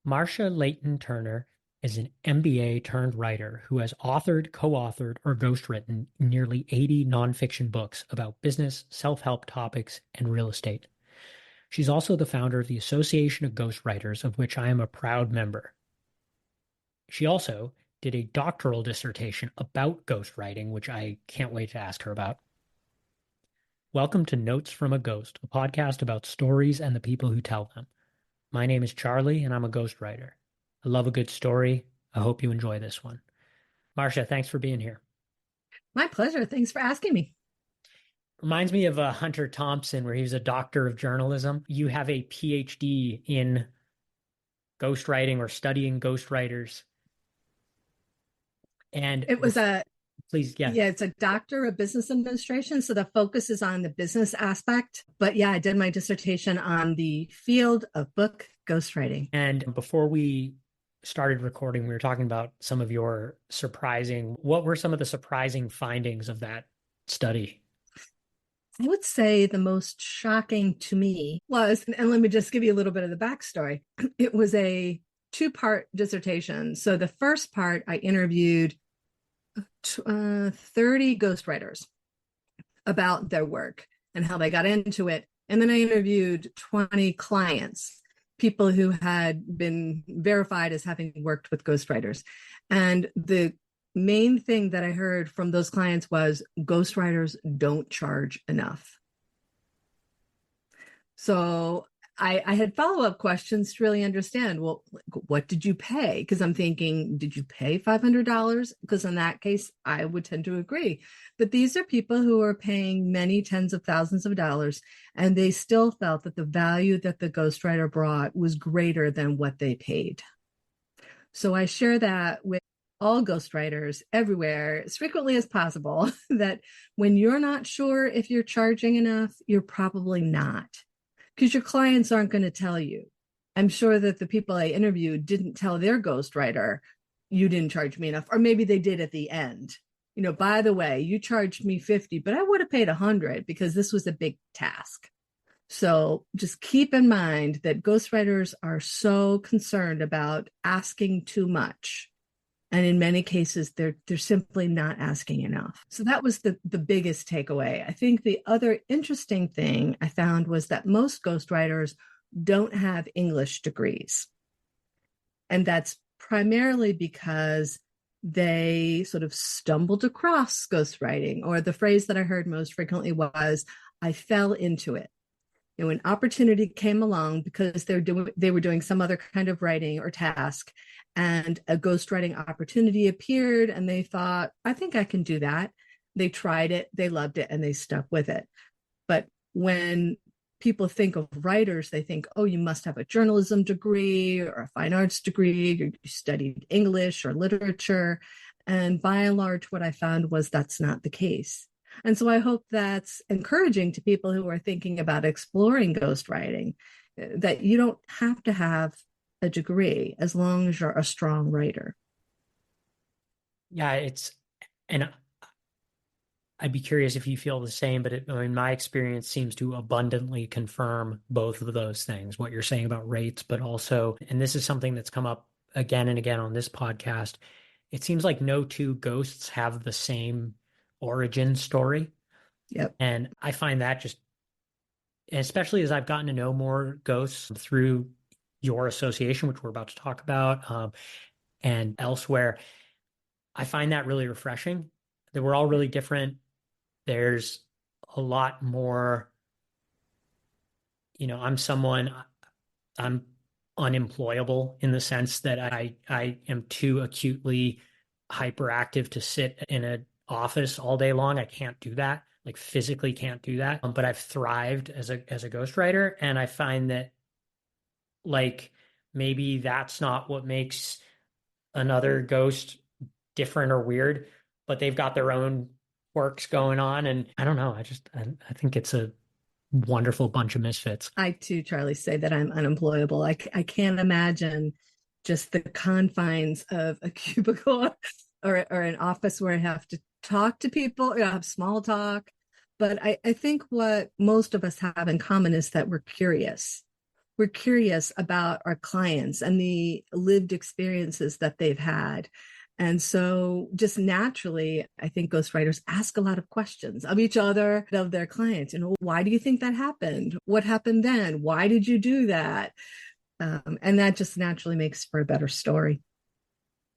Marcia Layton Turner is an MBA turned writer who has authored, co-authored, or ghostwritten nearly 80 nonfiction books about business, self-help topics, and real estate. She's also the founder of the Association of Ghostwriters, of which I am a proud member. She also did a doctoral dissertation about ghostwriting, which I can't wait to ask her about. Welcome to Notes from a Ghost, a podcast about stories and the people who tell them. My name is Charlie, and I'm a ghostwriter. I love a good story. I hope you enjoy this one. Marcia, thanks for being here. My pleasure. Thanks for asking me. Reminds me of Hunter Thompson, where he was a doctor of journalism. You have a PhD in ghostwriting or studying ghostwriters. And It was a, please, yeah. yeah, it's a doctor of business administration. So the focus is on the business aspect. But yeah, I did my dissertation on the field of book ghostwriting. And before we started recording, we were talking about some of your what were some of the surprising findings of that study? I would say the most shocking to me was, and let me just give you a little bit of the backstory. It was a two-part dissertation. So the first part, I interviewed 30 ghostwriters about their work and how they got into it. And then I interviewed 20 clients, people who had been verified as having worked with ghostwriters. And the main thing that I heard from those clients was ghostwriters don't charge enough. So I had follow-up questions to really understand, well, what did you pay? Because I'm thinking, did you pay $500? Because in that case, I would tend to agree. But these are people who are paying many tens of thousands of dollars, and they still felt that the value that the ghostwriter brought was greater than what they paid. So I share that with all ghostwriters everywhere as frequently as possible, that when you're not sure if you're charging enough, you're probably not, because your clients aren't going to tell you. I'm sure that the people I interviewed didn't tell their ghostwriter, you didn't charge me enough, or maybe they did at the end. You know, by the way, you charged me 50, but I would have paid 100 because this was a big task. So just keep in mind that ghostwriters are so concerned about asking too much. And in many cases, they're simply not asking enough. So that was the biggest takeaway. I think the other interesting thing I found was that most ghostwriters don't have English degrees. And that's primarily because they sort of stumbled across ghostwriting, or the phrase that I heard most frequently was, I fell into it. You know, an opportunity came along because they were doing some other kind of writing or task, and a ghostwriting opportunity appeared, and they thought, I think I can do that. They tried it, they loved it, and they stuck with it. But when people think of writers, they think, oh, you must have a journalism degree or a fine arts degree, or you studied English or literature. And by and large, what I found was that's not the case. And so I hope that's encouraging to people who are thinking about exploring ghostwriting, that you don't have to have a degree as long as you're a strong writer. Yeah, and I'd be curious if you feel the same, but my experience seems to abundantly confirm both of those things, what you're saying about rates, but also, and this is something that's come up again and again on this podcast, it seems like no two ghosts have the same origin story. Yep. And I find that just, especially as I've gotten to know more ghosts through your association, which we're about to talk about, and elsewhere, I find that really refreshing. That we're all really different. There's a lot more, I'm unemployable in the sense that I am too acutely hyperactive to sit in an office all day long. I can't do that, like physically can't do that. But I've thrived as a ghostwriter, and I find that like maybe that's not what makes another ghost different or weird, but they've got their own works going on. And I don't know. I think it's a wonderful bunch of misfits. I too, Charlie, say that I'm unemployable. I can't imagine just the confines of a cubicle or an office where I have to talk to people, have small talk. But I think what most of us have in common is that we're curious. we're curious about our clients and the lived experiences that they've had. And so just naturally, I think ghostwriters ask a lot of questions of each other, of their clients. Why do you think that happened? What happened then? Why did you do that? And that just naturally makes for a better story.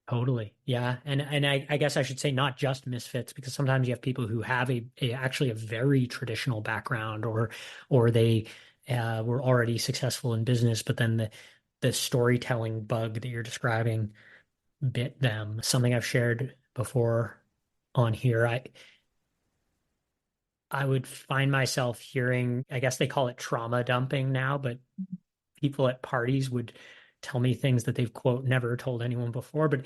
Totally. Yeah. And I guess I should say not just misfits, because sometimes you have people who have actually a very traditional background, or they were already successful in business, but then the storytelling bug that you're describing bit them. Something I've shared before on here. I would find myself hearing, I guess they call it trauma dumping now, but people at parties would tell me things that they've, quote, never told anyone before. But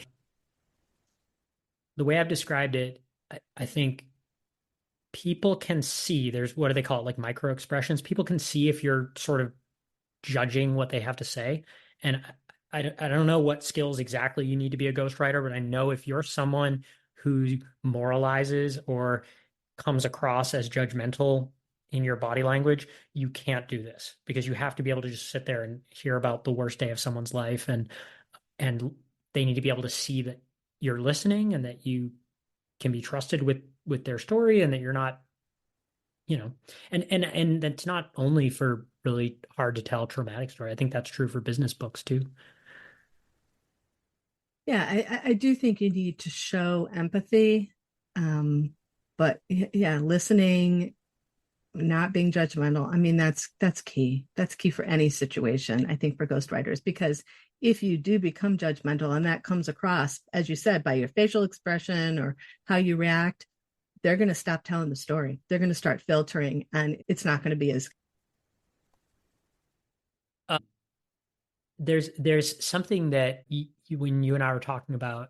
the way I've described it, I think people can see, there's, what do they call it? Like micro expressions. People can see if you're sort of judging what they have to say. And I don't know what skills exactly you need to be a ghostwriter, but I know if you're someone who moralizes or comes across as judgmental in your body language, you can't do this, because you have to be able to just sit there and hear about the worst day of someone's life, and they need to be able to see that you're listening and that you can be trusted with their story, and that you're not, you know, and that's not only for really hard to tell traumatic story. I think that's true for business books too. Yeah, I do think you need to show empathy. But yeah, listening, not being judgmental. I mean, that's key. That's key for any situation, I think, for ghostwriters, because if you do become judgmental and that comes across, as you said, by your facial expression or how you react, they're going to stop telling the story. They're going to start filtering, and it's not going to be as. Uh, there's something that when you and I were talking about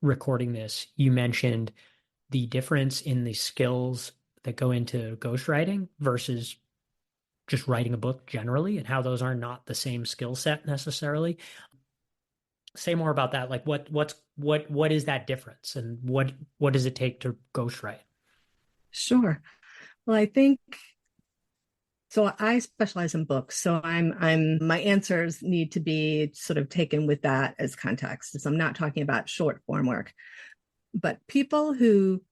recording this, you mentioned the difference in the skills that go into ghostwriting versus just writing a book generally, and how those are not the same skill set necessarily. Say more about that. Like what is that difference, and what does it take to ghostwrite? Sure. Well, I think so. I specialize in books, so I'm my answers need to be sort of taken with that as context. So I'm not talking about short form work, but people who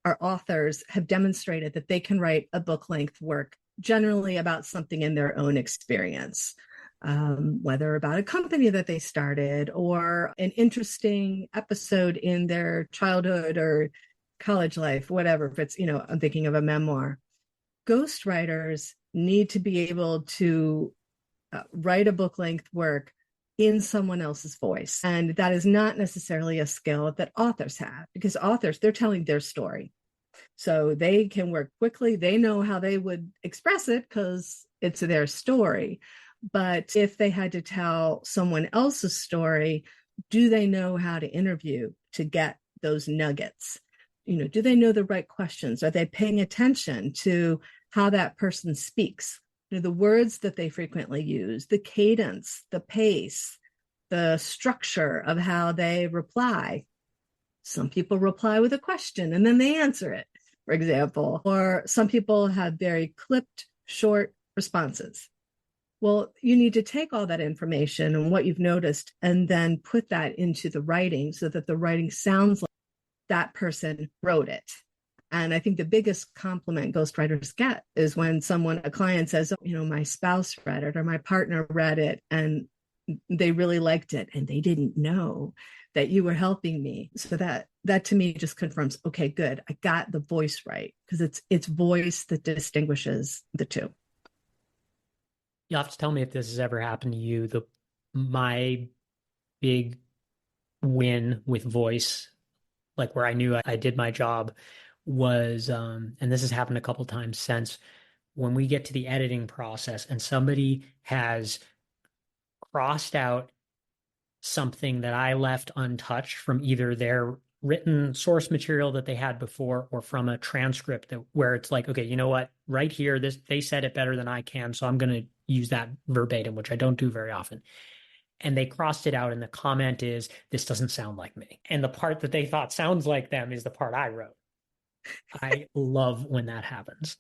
are authors have demonstrated that they can write a book length work generally about something in their own experience, whether about a company that they started or an interesting episode in their childhood or college life, whatever. If it's, I'm thinking of a memoir. Ghostwriters need to be able to write a book length work in someone else's voice. And that is not necessarily a skill that authors have, because authors, they're telling their story. So they can work quickly. They know how they would express it because it's their story. But if they had to tell someone else's story, do they know how to interview to get those nuggets? Do they know the right questions? Are they paying attention to how that person speaks? The words that they frequently use, the cadence, the pace, the structure of how they reply. Some people reply with a question and then they answer it, for example, or some people have very clipped, short responses. Well, you need to take all that information and what you've noticed and then put that into the writing so that the writing sounds like that person wrote it. And I think the biggest compliment ghostwriters get is when a client says, oh, my spouse read it or my partner read it and they really liked it and they didn't know that you were helping me. So that to me just confirms, okay, good. I got the voice right, because it's voice that distinguishes the two. You'll have to tell me if this has ever happened to you. My big win with voice, like where I knew I did my job, was and this has happened a couple times since, when we get to the editing process and somebody has crossed out something that I left untouched from either their written source material that they had before, or from a transcript where it's like, okay, you know what, right here, this, they said it better than I can, so I'm going to use that verbatim, which I don't do very often. And they crossed it out, and the comment is, this doesn't sound like me. And the part that they thought sounds like them is the part I wrote. I love when that happens.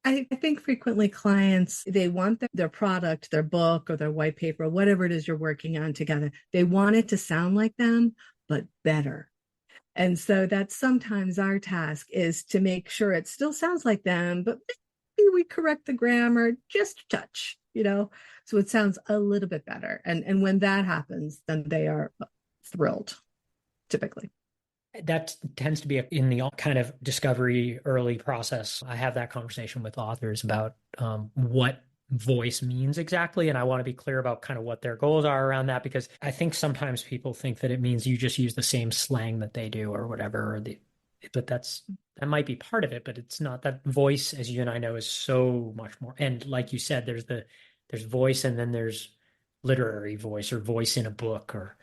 I think frequently clients, they want their product, their book or their white paper, whatever it is you're working on together. They want it to sound like them, but better. And so that's sometimes our task, is to make sure it still sounds like them, but maybe we correct the grammar just a touch, so it sounds a little bit better. And when that happens, then they are thrilled, typically. That tends to be in the kind of discovery early process. I have that conversation with authors about what voice means exactly. And I want to be clear about kind of what their goals are around that, because I think sometimes people think that it means you just use the same slang that they do or whatever. But that might be part of it, but it's not. That voice, as you and I know, is so much more. And like you said, there's voice, and then there's literary voice or voice in a book or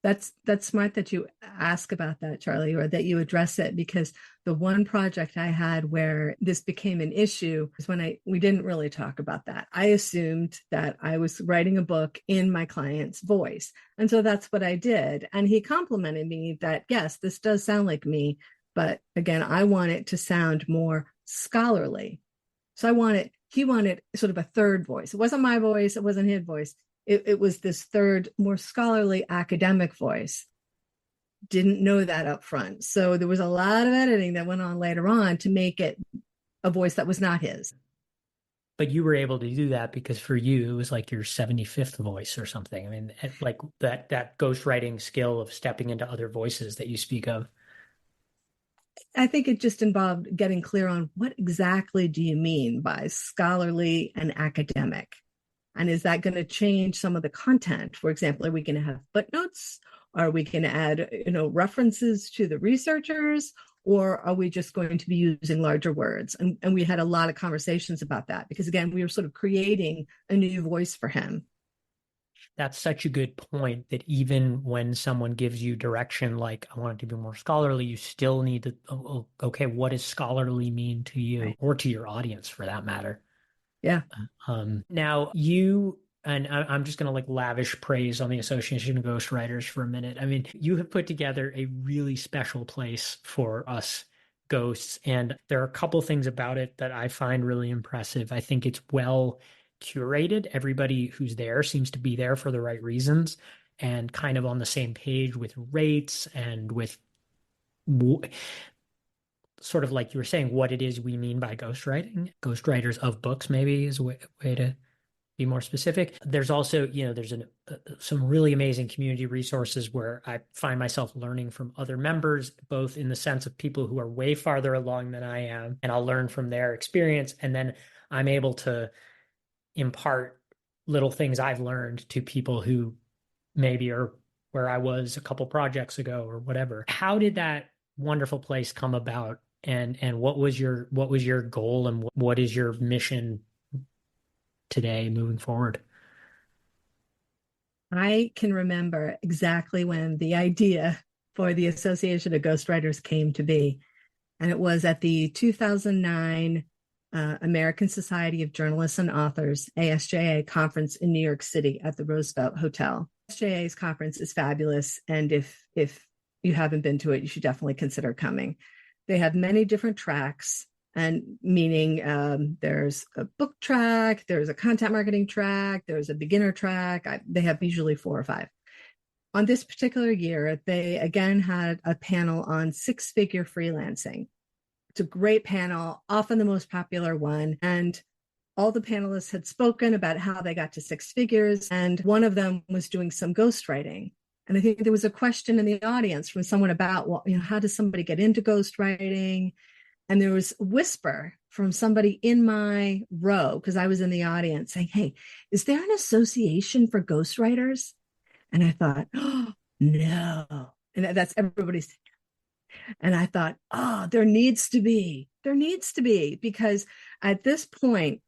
That's smart that you ask about that, Charlie, or that you address it, because the one project I had where this became an issue is when we didn't really talk about that. I assumed that I was writing a book in my client's voice. And so that's what I did. And he complimented me that, yes, this does sound like me, but again, I want it to sound more scholarly. So he wanted sort of a third voice. It wasn't my voice, it wasn't his voice. It was this third, more scholarly academic voice. Didn't know that up front. So there was a lot of editing that went on later on to make it a voice that was not his. but you were able to do that because for you it was like your 75th voice or something. I mean, like that ghostwriting skill of stepping into other voices that you speak of. I think it just involved getting clear on what exactly do you mean by scholarly and academic? And is that going to change some of the content? For example, are we going to have footnotes? Are we going to add, references to the researchers? Or are we just going to be using larger words? And we had a lot of conversations about that because, again, we were sort of creating a new voice for him. That's such a good point that even when someone gives you direction, like I want it to be more scholarly, you still need to, okay, what does scholarly mean to you Right. or to your audience for that matter? Yeah. Now you, and I'm just going to like lavish praise on the Association of Ghostwriters for a minute. I mean, you have put together a really special place for us ghosts, and there are a couple things about it that I find really impressive. I think it's well curated. Everybody who's there seems to be there for the right reasons and kind of on the same page with rates and with sort of like you were saying, what it is we mean by ghostwriting. Ghostwriters of books, maybe, is a way to be more specific. There's also, there's some really amazing community resources where I find myself learning from other members, both in the sense of people who are way farther along than I am, and I'll learn from their experience. And then I'm able to impart little things I've learned to people who maybe are where I was a couple projects ago or whatever. How did that wonderful place come about? And what was your goal and what is your mission today moving forward? I can remember exactly when the idea for the Association of Ghostwriters came to be. And it was at the 2009 American Society of Journalists and Authors, ASJA, conference in New York City at the Roosevelt Hotel. ASJA's conference is fabulous. And if you haven't been to it, you should definitely consider coming. They have many different tracks, and meaning there's a book track, there's a content marketing track, there's a beginner track. They have usually 4 or 5. On this particular year, they again had a panel on 6-figure freelancing. It's a great panel, often the most popular one. And all the panelists had spoken about how they got to 6 figures. And one of them was doing some ghostwriting. And I think there was a question in the audience from someone about, well, how does somebody get into ghostwriting? And there was a whisper from somebody in my row, because I was in the audience, saying, hey, is there an association for ghostwriters? And I thought, oh, no. And that's everybody's. And I thought, oh, there needs to be, because at this point,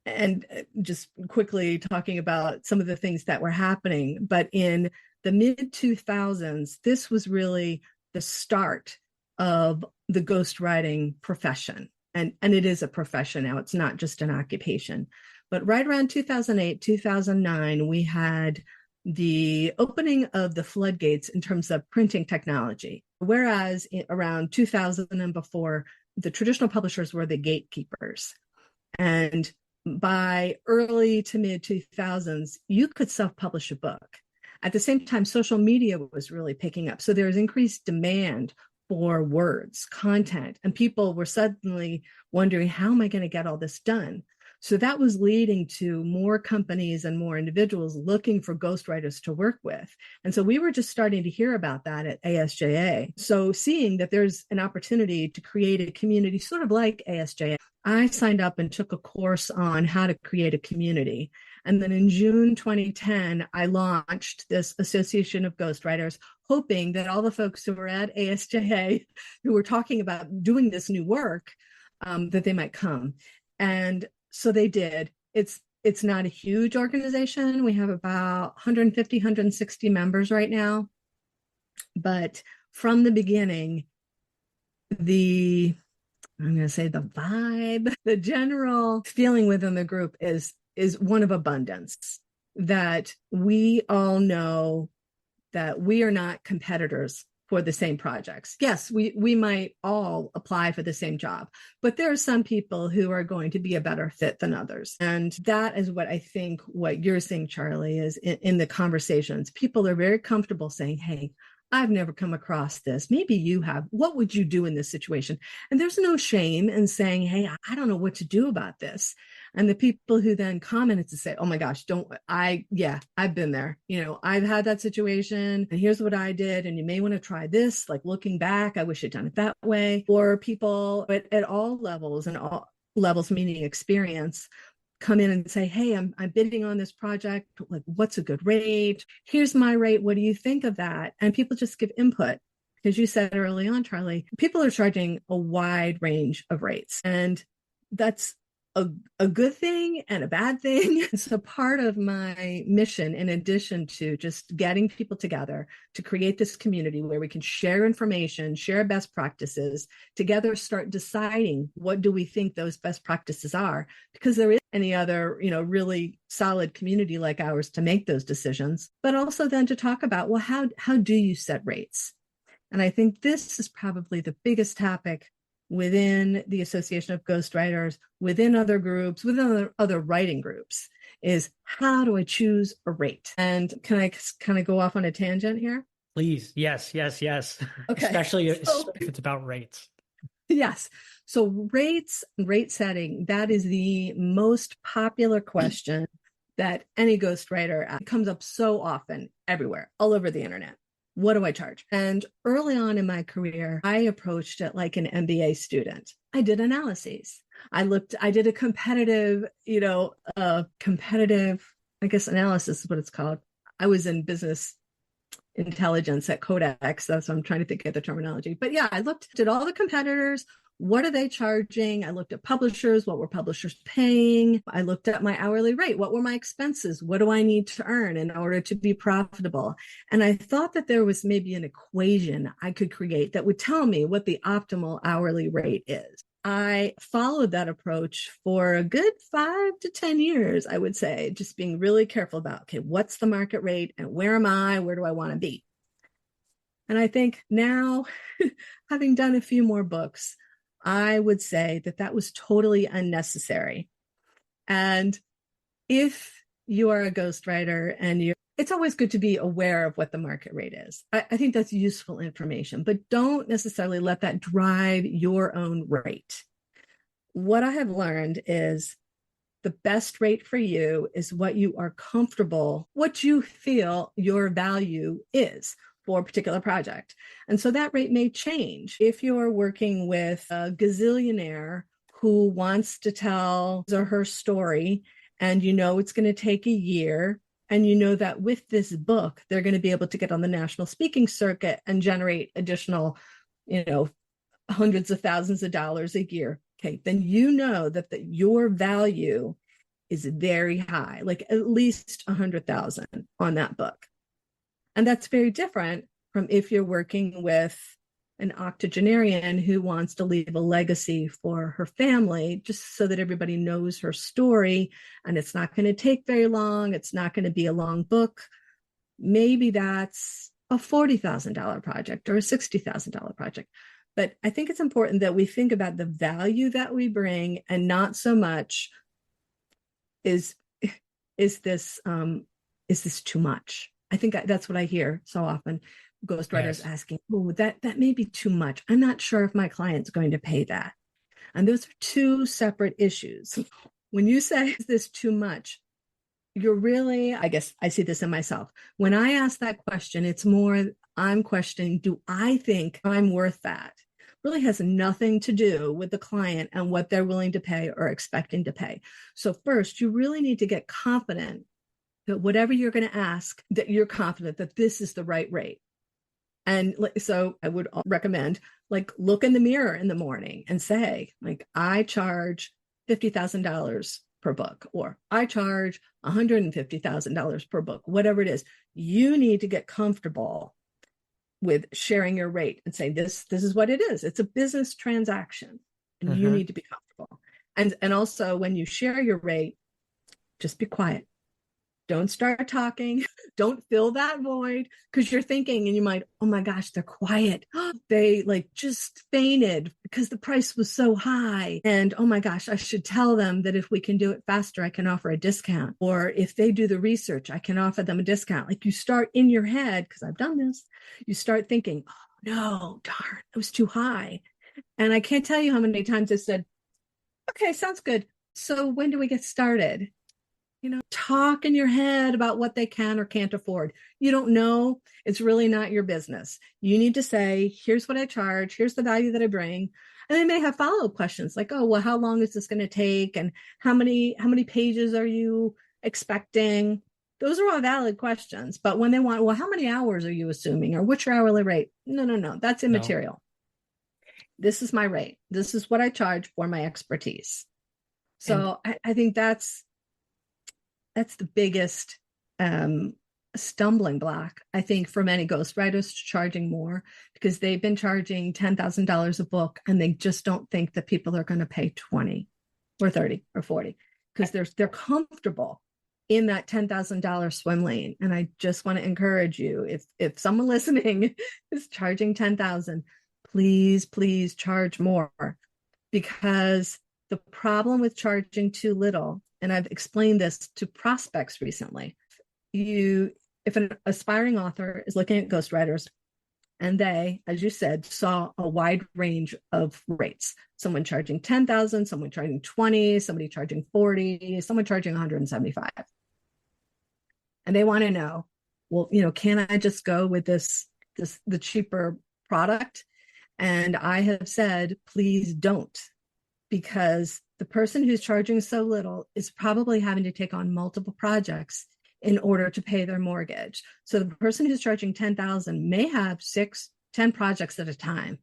and just quickly talking about some of the things that were happening, but in the mid 2000s, this was really the start of the ghostwriting profession. And it is a profession now, it's not just an occupation. But right around 2008, 2009, we had the opening of the floodgates in terms of printing technology. Whereas around 2000 and before, the traditional publishers were the gatekeepers. And by early to mid 2000s, you could self-publish a book. At the same time, social media was really picking up. So there was increased demand for words, content, and people were suddenly wondering, how am I going to get all this done? So that was leading to more companies and more individuals looking for ghostwriters to work with. And so we were just starting to hear about that at ASJA. So seeing that there's an opportunity to create a community sort of like ASJA, I signed up and took a course on how to create a community. And then in June 2010, I launched this Association of Ghostwriters, hoping that all the folks who were at ASJA who were talking about doing this new work, that they might come. And so they did. It's not a huge organization. We have about 150, 160 members right now. But from the beginning, I'm going to say the vibe, the general feeling within the group is one of abundance, that we all know that we are not competitors for the same projects. Yes, we might all apply for the same job, but there are some people who are going to be a better fit than others. And that is what I think what you're saying, Charlie, is in the conversations. People are very comfortable saying, hey, I've never come across this. Maybe you have. What would you do in this situation? And there's no shame in saying, hey, I don't know what to do about this. And the people who then commented to say, oh my gosh, I've been there. I've had that situation and here's what I did. And you may want to try this, like looking back, I wish I'd done it that way. Or people at all levels, and all levels meaning experience, come in and say, hey, I'm bidding on this project. Like, what's a good rate? Here's my rate. What do you think of that? And people just give input. Because you said early on, Charlie, people are charging a wide range of rates. And that's a good thing and a bad thing. So part of my mission, in addition to just getting people together to create this community where we can share information, share best practices, together start deciding what do we think those best practices are, because there isn't any other, really solid community like ours to make those decisions, but also then to talk about, well, how do you set rates? And I think this is probably the biggest topic within the Association of Ghostwriters, within other groups, within other writing groups, is how do I choose a rate? And can I kind of go off on a tangent here? Please. Yes. Okay. Especially if it's about rates. Yes. So rates, rate setting, that is the most popular question that any ghostwriter comes up so often everywhere, all over the internet. What do I charge? And early on in my career, I approached it like an MBA student. I did analyses. I did a competitive, I guess analysis is what it's called. I was in business intelligence at Codex. That's what I'm trying to think of the terminology. But yeah, I looked at all the competitors. What are they charging? I looked at publishers. What were publishers paying? I looked at my hourly rate. What were my expenses? What do I need to earn in order to be profitable? And I thought that there was maybe an equation I could create that would tell me what the optimal hourly rate is. I followed that approach for a good 5 to 10 years, I would say, just being really careful about, okay, what's the market rate and where am I? Where do I want to be? And I think now, having done a few more books, I would say that was totally unnecessary. And if you are a ghostwriter and it's always good to be aware of what the market rate is. I think that's useful information, but don't necessarily let that drive your own rate. What I have learned is the best rate for you is what you are comfortable, what you feel your value is for a particular project. And so that rate may change. If you're working with a gazillionaire who wants to tell his or her story, and it's going to take a year, and that with this book, they're going to be able to get on the national speaking circuit and generate additional, hundreds of thousands of dollars a year. Okay, then that your value is very high, like at least 100,000 on that book. And that's very different from if you're working with an octogenarian who wants to leave a legacy for her family, just so that everybody knows her story, and it's not going to take very long. It's not going to be a long book. Maybe that's a $40,000 project or a $60,000 project. But I think it's important that we think about the value that we bring and not so much is is this is this too much? I think that's what I hear so often. Ghostwriters Yes. asking, "Oh, that may be too much. I'm not sure if my client's going to pay that." And those are two separate issues. When you say, "Is this too much?" You're really, I guess I see this in myself. When I ask that question, it's more I'm questioning, do I think I'm worth that? Really has nothing to do with the client and what they're willing to pay or expecting to pay. So first, you really need to get confident that whatever you're going to ask, that you're confident that this is the right rate. And so I would recommend like look in the mirror in the morning and say, like, I charge $50,000 per book, or I charge $150,000 per book, whatever it is. You need to get comfortable with sharing your rate and say, this is what it is. It's a business transaction and you Mm-hmm. need to be comfortable. And also when you share your rate, just be quiet. Don't start talking. Don't fill that void because you're thinking and you might, oh my gosh, they're quiet. They like just fainted because the price was so high. And oh my gosh, I should tell them that if we can do it faster, I can offer a discount. Or if they do the research, I can offer them a discount. Like you start in your head, because I've done this, you start thinking, oh no, darn, it was too high. And I can't tell you how many times I said, okay, sounds good. So when do we get started? Talk in your head about what they can or can't afford. You don't know. It's really not your business. You need to say, here's what I charge. Here's the value that I bring. And they may have follow-up questions like, oh, well, how long is this going to take? And how many pages are you expecting? Those are all valid questions. But when they want, well, how many hours are you assuming? Or what's your hourly rate? No, no, no. That's No. immaterial. This is my rate. This is what I charge for my expertise. And So I think that's the biggest stumbling block, I think, for many ghostwriters charging more because they've been charging $10,000 a book and they just don't think that people are going to pay 20 or 30 or 40 because they're comfortable in that $10,000 swim lane. And I just want to encourage you, if someone listening is charging 10,000, please charge more, because the problem with charging too little, and I've explained this to prospects recently, if an aspiring author is looking at ghostwriters and they, as you said, saw a wide range of rates, someone charging 10,000, someone charging 20, somebody charging 40, someone charging 175. And they want to know, well, can I just go with the cheaper product? And I have said, please don't, because the person who's charging so little is probably having to take on multiple projects in order to pay their mortgage. So the person who's charging 10,000 may have 6, 10 projects at a time,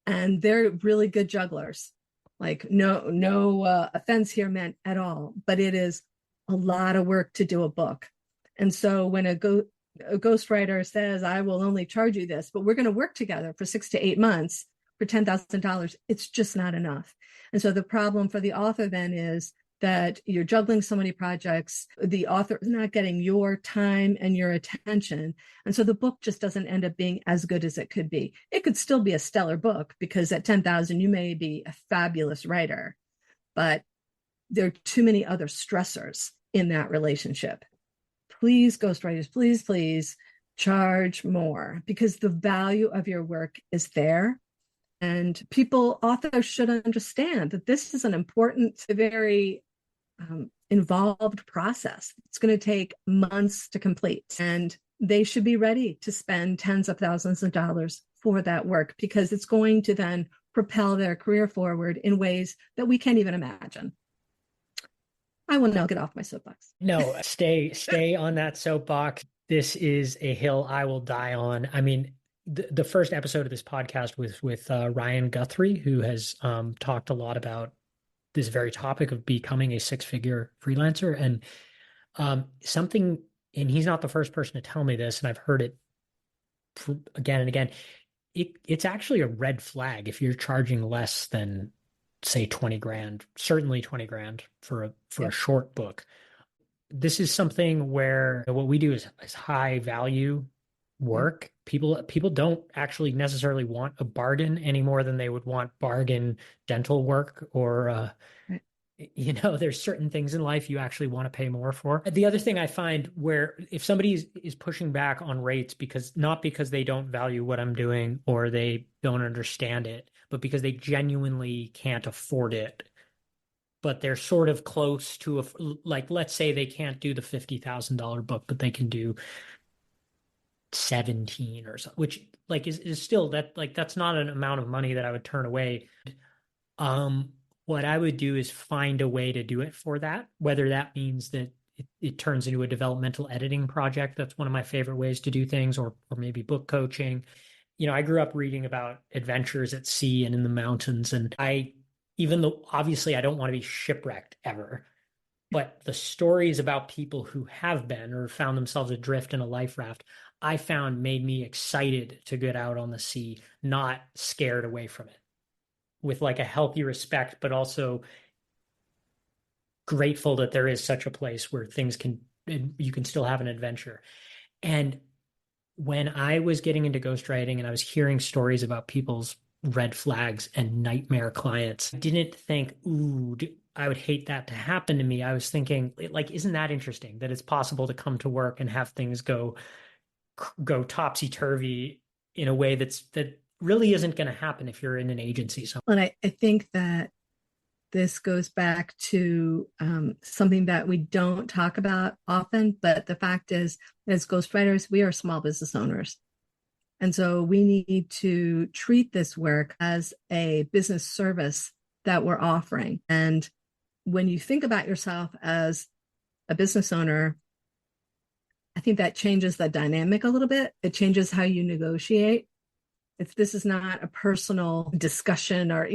and they're really good jugglers. Like no offense here meant at all, but it is a lot of work to do a book. And so when a ghostwriter says, I will only charge you this, but we're going to work together for 6 to 8 months for $10,000, it's just not enough. And so the problem for the author then is that you're juggling so many projects, the author is not getting your time and your attention. And so the book just doesn't end up being as good as it could be. It could still be a stellar book because at 10,000, you may be a fabulous writer, but there are too many other stressors in that relationship. Please, ghostwriters, please charge more, because the value of your work is there. And authors should understand that this is an important, very involved process. It's going to take months to complete, and they should be ready to spend tens of thousands of dollars for that work, because it's going to then propel their career forward in ways that we can't even imagine. I will now get off my soapbox. no, stay on that soapbox. This is a hill I will die on. I mean, the first episode of this podcast with Ryan Guthrie, who has talked a lot about this very topic of becoming a six-figure freelancer, and something, and he's not the first person to tell me this, and I've heard it again and again. It's actually a red flag if you're charging less than, say, 20 grand, certainly 20 grand for a Yep. short book. This is something where what we do is high value Yeah. work. People don't actually necessarily want a bargain any more than they would want bargain dental work or Right. there's certain things in life you actually want to pay more for. The other thing I find where if somebody is pushing back on rates because not because they don't value what I'm doing or they don't understand it, but because they genuinely can't afford it, but they're sort of close to like let's say they can't do the $50,000 book, but they can do 17 or so, which like is still that like that's not an amount of money that I would turn away. What I would do is find a way to do it for that, whether that means that it turns into a developmental editing project. That's one of my favorite ways to do things, or maybe book coaching. I grew up reading about adventures at sea and in the mountains, and even though obviously I don't want to be shipwrecked ever, but the stories about people who have been or found themselves adrift in a life raft, I found made me excited to get out on the sea, not scared away from it, with like a healthy respect, but also grateful that there is such a place where you can still have an adventure. And when I was getting into ghostwriting and I was hearing stories about people's red flags and nightmare clients, I didn't think, ooh, I would hate that to happen to me. I was thinking, like, isn't that interesting that it's possible to come to work and have things go topsy-turvy in a way that really isn't going to happen if you're in an agency. So, And I think that this goes back to something that we don't talk about often, but the fact is, as ghostwriters, we are small business owners. And so we need to treat this work as a business service that we're offering. And when you think about yourself as a business owner, I think that changes the dynamic a little bit. It changes how you negotiate. If this is not a personal discussion or,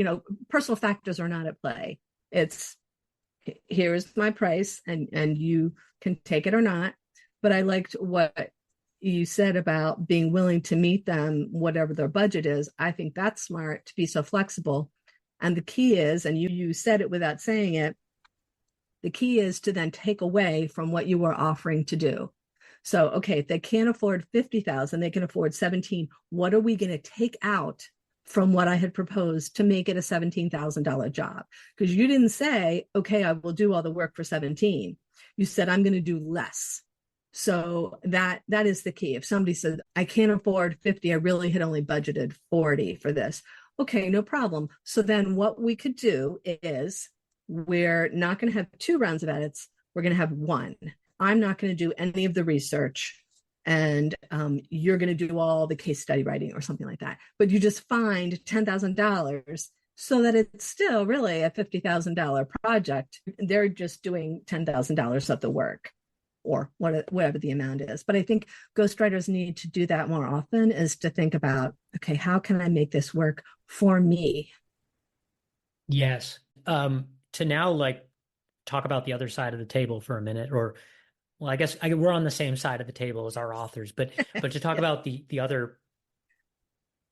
personal factors are not at play. It's here's my price and you can take it or not. But I liked what you said about being willing to meet them, whatever their budget is. I think that's smart to be so flexible. And the key is, and you said it without saying it, the key is to then take away from what you are offering to do. So, okay, if they can't afford 50,000, they can afford 17. What are we going to take out from what I had proposed to make it a $17,000 job? Because you didn't say, okay, I will do all the work for 17. You said, I'm going to do less. So that is the key. If somebody said, I can't afford 50, I really had only budgeted 40 for this. Okay, no problem. So then what we could do is we're not going to have 2 rounds of edits. We're going to have 1. I'm not going to do any of the research, and you're going to do all the case study writing or something like that. But you just find $10,000 so that it's still really a $50,000 project. They're just doing $10,000 of the work or whatever the amount is. But I think ghostwriters need to do that more often, is to think about, okay, how can I make this work for me? yes. To now like talk about the other side of the table for a minute, or well, I guess we're on the same side of the table as our authors, but to talk Yeah. about the other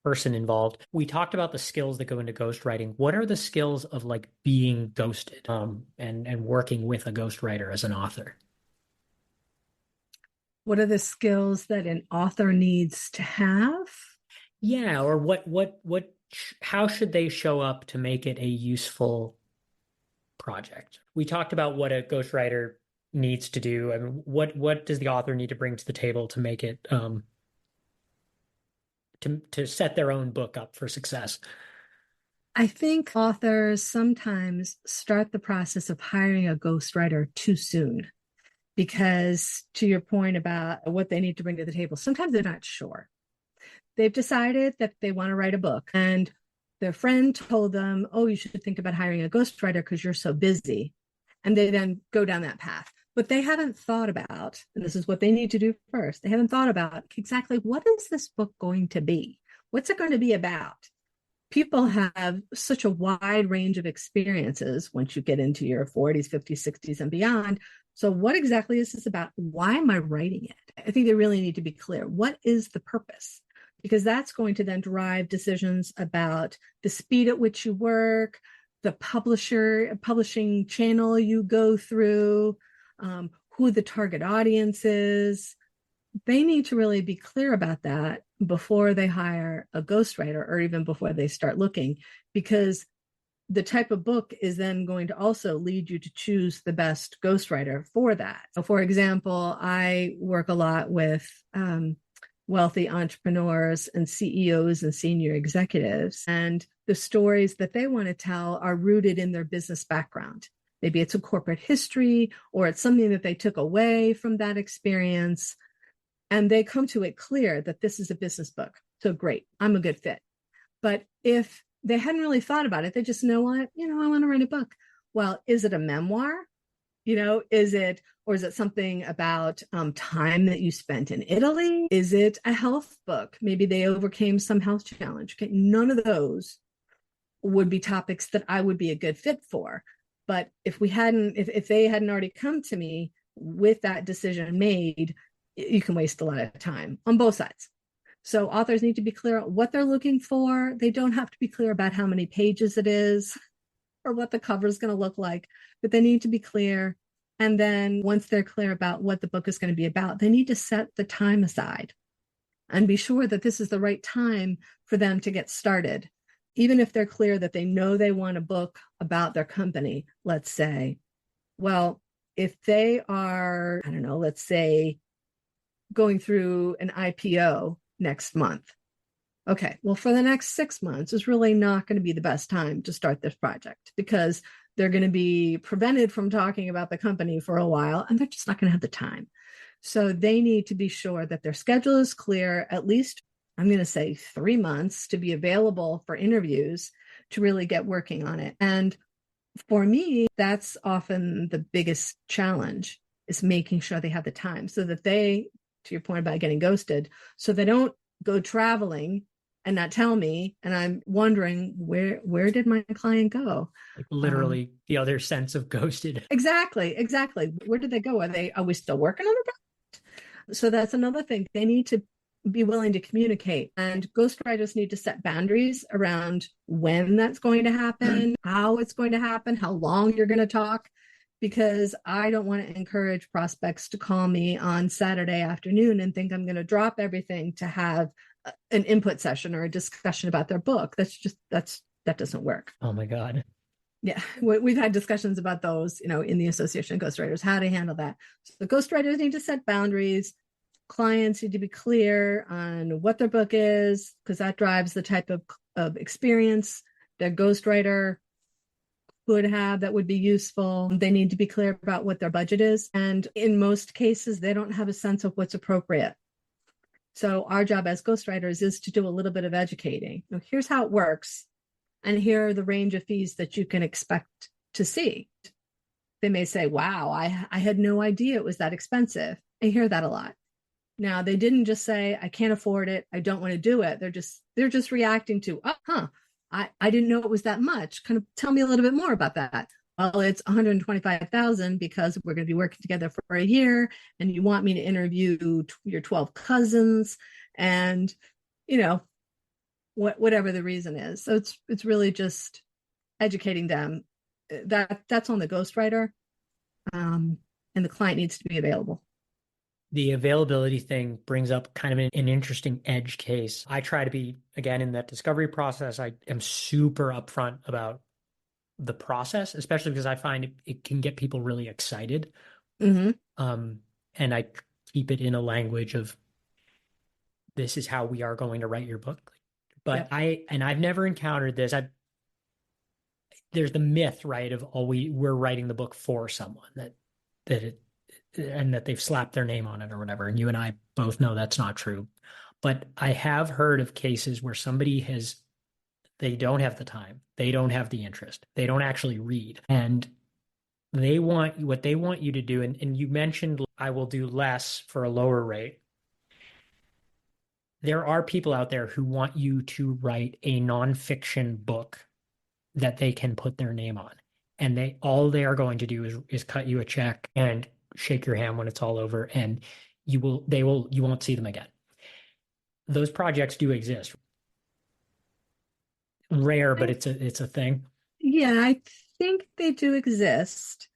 person involved, we talked about the skills that go into ghostwriting. What are the skills of like being ghosted, and working with a ghostwriter as an author? What are the skills that an author needs to have? Yeah, or how should they show up to make it a useful project? We talked about what a ghostwriter needs to do. I mean, what does the author need to bring to the table to make it to set their own book up for success? I think authors sometimes start the process of hiring a ghostwriter too soon because, to your point about what they need to bring to the table, sometimes they're not sure. They've decided that they want to write a book, and their friend told them, oh, you should think about hiring a ghostwriter because you're so busy. And they then go down that path. But they haven't thought about, and this is what they need to do first, they haven't thought about exactly what is this book going to be? What's it going to be about? People have such a wide range of experiences once you get into your 40s, 50s, 60s, and beyond. So, what exactly is this about? Why am I writing it? I think they really need to be clear. What is the purpose? Because that's going to then drive decisions about the speed at which you work, the publishing channel you go through, who the target audience is, they need to really be clear about that before they hire a ghostwriter or even before they start looking, because the type of book is then going to also lead you to choose the best ghostwriter for that. So for example, I work a lot with wealthy entrepreneurs and CEOs and senior executives, and the stories that they want to tell are rooted in their business background. Maybe it's a corporate history or it's something that they took away from that experience, and they come to it clear that this is a business book. So great, I'm a good fit. But if they hadn't really thought about it, they just know what, I want to write a book. Well, is it a memoir? Is it, or is it something about time that you spent in Italy? Is it a health book? Maybe they overcame some health challenge. Okay, none of those would be topics that I would be a good fit for. But if they hadn't already come to me with that decision made, you can waste a lot of time on both sides. So authors need to be clear what they're looking for. They don't have to be clear about how many pages it is or what the cover is going to look like, but they need to be clear. And then once they're clear about what the book is going to be about, they need to set the time aside and be sure that this is the right time for them to get started. Even if they're clear that they know they want a book about their company, let's say, well, if they are, I don't know, let's say going through an IPO next month. Okay, well, for the next 6 months is really not going to be the best time to start this project because they're going to be prevented from talking about the company for a while and they're just not going to have the time. So they need to be sure that their schedule is clear, at least, I'm going to say 3 months to be available for interviews to really get working on it. And for me, that's often the biggest challenge is making sure they have the time so that they, to your point about getting ghosted, so they don't go traveling and not tell me, and I'm wondering where did my client go? Like literally the other sense of ghosted. Exactly. Where did they go? Are we still working on it? So that's another thing. They need to be willing to communicate, and ghostwriters need to set boundaries around when that's going to happen, how it's going to happen, how long you're going to talk, because I don't want to encourage prospects to call me on Saturday afternoon and think I'm going to drop everything to have an input session or a discussion about their book. That doesn't work. Oh my God. Yeah, we've had discussions about those, in the Association of Ghostwriters, how to handle that. So the ghostwriters need to set boundaries. Clients need to be clear on what their book is, because that drives the type of experience their ghostwriter could have that would be useful. They need to be clear about what their budget is. And in most cases, they don't have a sense of what's appropriate. So our job as ghostwriters is to do a little bit of educating. Here's how it works. And here are the range of fees that you can expect to see. They may say, wow, I had no idea it was that expensive. I hear that a lot. Now, they didn't just say, I can't afford it, I don't want to do it. They're just reacting to, I didn't know it was that much. Kind of tell me a little bit more about that. Well, it's $125,000 because we're going to be working together for a year and you want me to interview your 12 cousins and, whatever the reason is. So it's really just educating them. That's on the ghostwriter, and the client needs to be available. The availability thing brings up kind of an interesting edge case. I try to be, again, in that discovery process, I am super upfront about the process, especially because I find it can get people really excited. Mm-hmm. And I keep it in a language of this is how we are going to write your book. But Yep. I've never encountered this. There's the myth, right, of we're writing the book for someone and that they've slapped their name on it or whatever. And you and I both know that's not true. But I have heard of cases where they don't have the time, they don't have the interest, they don't actually read. And what they want you to do, and you mentioned I will do less for a lower rate. There are people out there who want you to write a nonfiction book that they can put their name on. And all they are going to do is cut you a check and shake your hand when it's all over, and you won't see them again. Those projects do exist. Rare, but it's a thing. Yeah, I think they do exist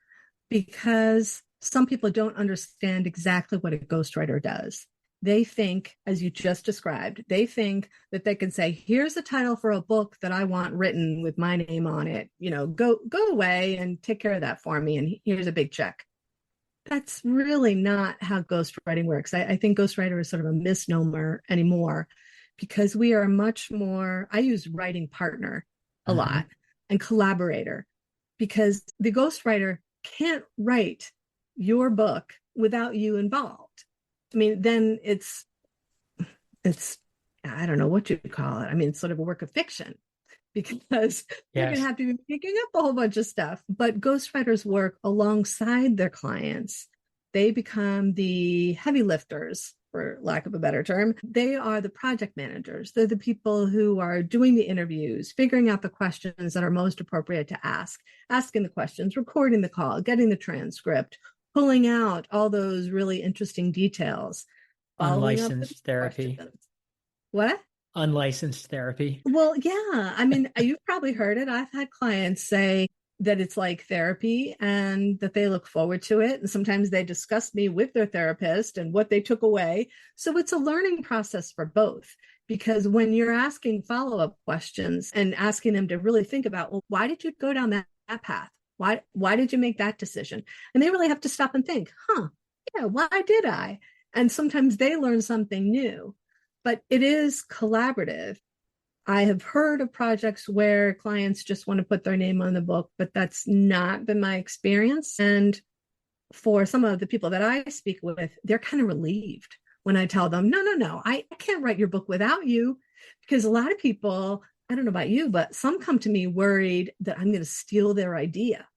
because some people don't understand exactly what a ghostwriter does. they think, as you just described, they think that they can say, here's a title for a book that I want written with my name on it. Go away and take care of that for me. And here's a big check. That's really not how ghostwriting works. I think ghostwriter is sort of a misnomer anymore because we are much more, I use writing partner a Mm-hmm. lot and collaborator because the ghostwriter can't write your book without you involved. I mean, then it's I don't know what you call it. I mean, it's sort of a work of fiction because they're going to Yes. have to be picking up a whole bunch of stuff. But ghostwriters work alongside their clients. They become the heavy lifters, for lack of a better term. They are the project managers. They're the people who are doing the interviews, figuring out the questions that are most appropriate to ask, asking the questions, recording the call, getting the transcript, pulling out all those really interesting details, following up with Unlicensed therapy. questions. What? Unlicensed therapy. Well, yeah. I mean, you've probably heard it. I've had clients say that it's like therapy and that they look forward to it. And sometimes they discuss me with their therapist and what they took away. So it's a learning process for both. Because when you're asking follow up questions and asking them to really think about, well, why did you go down that path? Why did you make that decision? And they really have to stop and think, yeah, why did I? And sometimes they learn something new, but it is collaborative. I have heard of projects where clients just want to put their name on the book, but that's not been my experience. And for some of the people that I speak with, they're kind of relieved when I tell them, no, I can't write your book without you. Because a lot of people, I don't know about you, but some come to me worried that I'm going to steal their idea.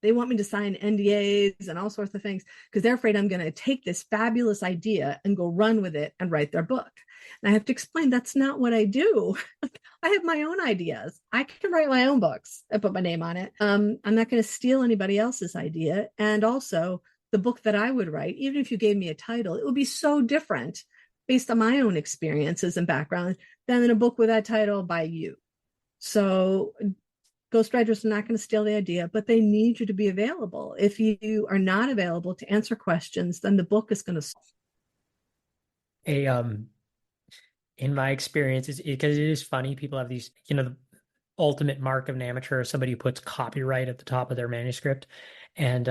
They want me to sign NDAs and all sorts of things because they're afraid I'm going to take this fabulous idea and go run with it and write their book. And I have to explain that's not what I do. I have my own ideas. I can write my own books and put my name on it. I'm not going to steal anybody else's idea. And also, the book that I would write, even if you gave me a title, it would be so different based on my own experiences and background than in a book with that title by you. So ghostwriters are not going to steal the idea, but they need you to be available. If you are not available to answer questions, then the book is going to. A In my experience, is because it is funny. People have these, the ultimate mark of an amateur is somebody who puts copyright at the top of their manuscript, and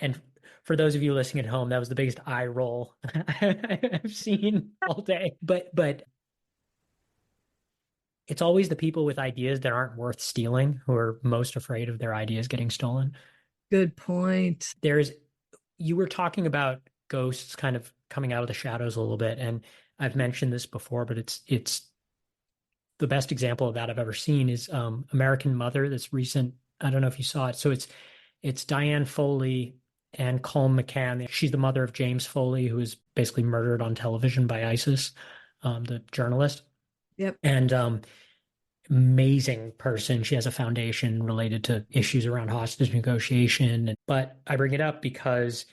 and for those of you listening at home, that was the biggest eye roll I've seen all day. But it's always the people with ideas that aren't worth stealing who are most afraid of their ideas getting stolen. Good point. There's You were talking about ghosts kind of coming out of the shadows a little bit, and I've mentioned this before, but it's the best example of that I've ever seen is American Mother, this recent. I don't know if you saw it. So it's Diane Foley and Colm McCann. She's the mother of James Foley, who was basically murdered on television by ISIS, the journalist. Yep. And amazing person. She has a foundation related to issues around hostage negotiation. But I bring it up because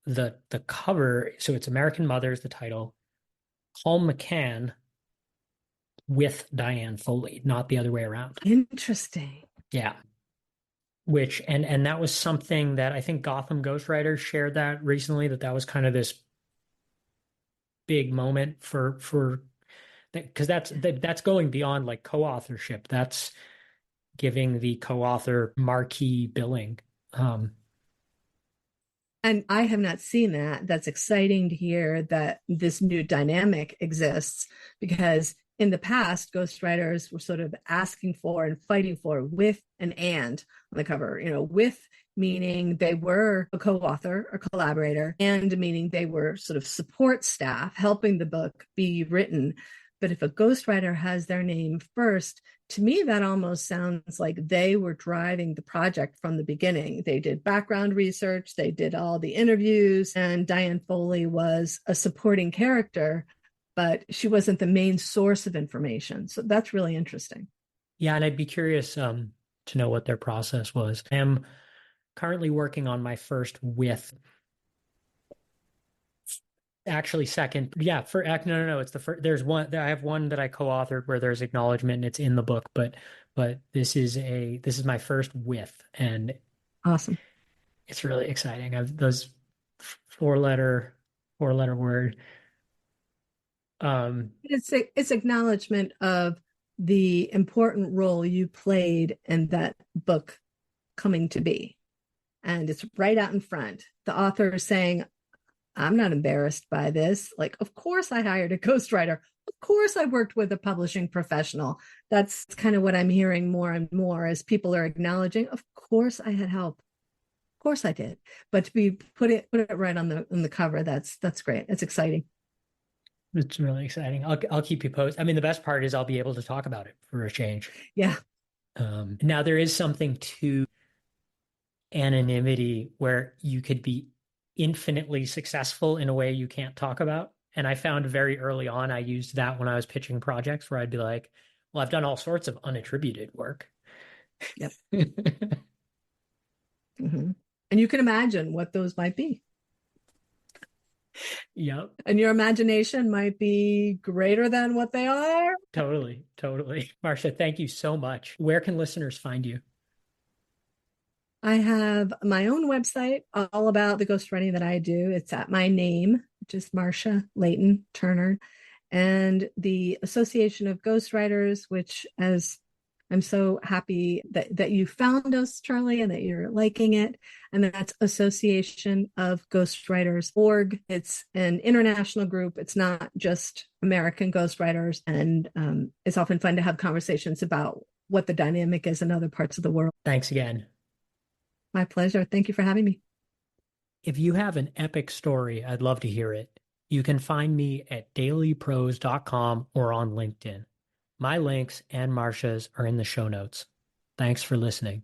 the cover, so it's American Mother is the title. Colm McCann with Diane Foley, not the other way around. Interesting. Yeah. Which and that was something that I think Gotham Ghostwriter shared that recently, that was kind of this big moment for because that's going beyond like co-authorship. That's giving the co-author marquee billing. And I have not seen that. That's exciting to hear that this new dynamic exists because in the past, ghostwriters were sort of asking for and fighting for with an and on the cover, with meaning they were a co-author or collaborator, and meaning they were sort of support staff helping the book be written. But if a ghostwriter has their name first, to me, that almost sounds like they were driving the project from the beginning. They did background research, they did all the interviews, and Diane Foley was a supporting character, but she wasn't the main source of information. So that's really interesting. Yeah, and I'd be curious to know what their process was. I am currently working on my first with actually second. Yeah, for no, it's the first. There's one. I have one that I co-authored where there's acknowledgement and it's in the book, but this is my first with, and Awesome. it's really exciting. I've those four letter four-letter word. It's acknowledgement of the important role you played in that book coming to be. And it's right out in front. The author is saying, I'm not embarrassed by this. Like, of course I hired a ghostwriter. Of course I worked with a publishing professional. That's kind of what I'm hearing more and more as people are acknowledging, of course I had help. Of course I did. But to be put it right on the cover, that's great. It's exciting. It's really exciting. I'll keep you posted. I mean, the best part is I'll be able to talk about it for a change. Yeah. Now there is something to anonymity where you could be infinitely successful in a way you can't talk about. And I found very early on, I used that when I was pitching projects where I'd be like, well, I've done all sorts of unattributed work. Yep. Mm-hmm. And you can imagine what those might be. Yep. And your imagination might be greater than what they are. Totally. Totally. Marcia, thank you so much. Where can listeners find you? I have my own website all about the ghostwriting that I do. It's at my name, which is Marcia Layton Turner, and the Association of Ghostwriters, which, as I'm so happy that you found us, Charlie, and that you're liking it. And that's Association of Ghostwriters.org. It's an international group. It's not just American ghostwriters. And it's often fun to have conversations about what the dynamic is in other parts of the world. Thanks again. My pleasure. Thank you for having me. If you have an epic story, I'd love to hear it. You can find me at dailyprose.com or on LinkedIn. My links and Marcia's are in the show notes. Thanks for listening.